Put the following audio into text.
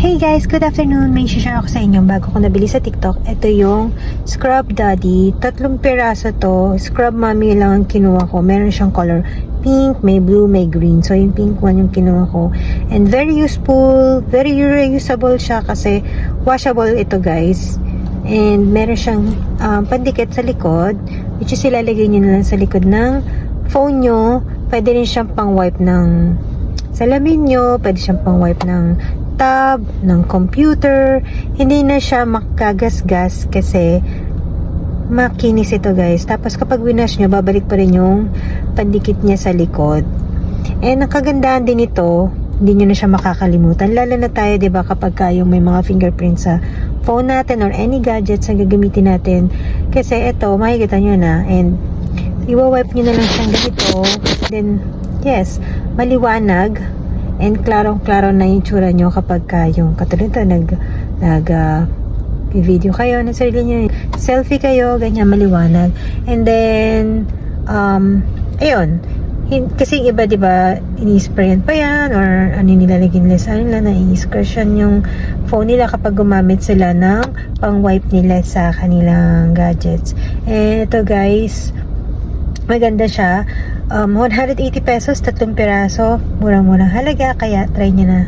Hey guys, good afternoon. May share ako sa inyo bago ko nabili sa TikTok. Ito yung Scrub Daddy. 3 piraso to. Scrub Mommy lang ang kinuha ko. Meron siyang color pink, may blue, may green. So yung pink one yung kinuha ko. And very useful, very reusable siya kasi washable ito guys. And meron siyang pandikit sa likod, which is ilalagay nyo na lang sa likod ng phone nyo. Pwede rin siyang pang wipe ng salamin nyo, pwede siyang pang wipe ng tab, ng computer. Hindi na siya makagasgas kasi makinis ito guys. Tapos kapag winash nyo, babalik pa rin yung pandikit niya sa likod. And ang kagandahan din ito, hindi nyo na siya makakalimutan. Lalo na tayo, diba, kapag yung may mga fingerprint sa phone natin or any gadgets na gagamitin natin. Kasi ito, makikita nyo na. And iwa-wipe nyo na lang siyang ganito. Then, yes, maliwanag. And klarong-klaro na yung tsura nyo kapag yung katulad ito, video kayo ng sarili nyo, selfie kayo, ganyan maliwanag. And then, ayun, kasi iba, diba, ini-sprayan pa yan, or ano nilalagay nila sa nila, na i-scratchan yung phone nila kapag gumamit sila ng pang-wipe nila sa kanilang gadgets. And ito guys, maganda siya. 180 pesos, 3 piraso. Murang-murang halaga, kaya try nyo na.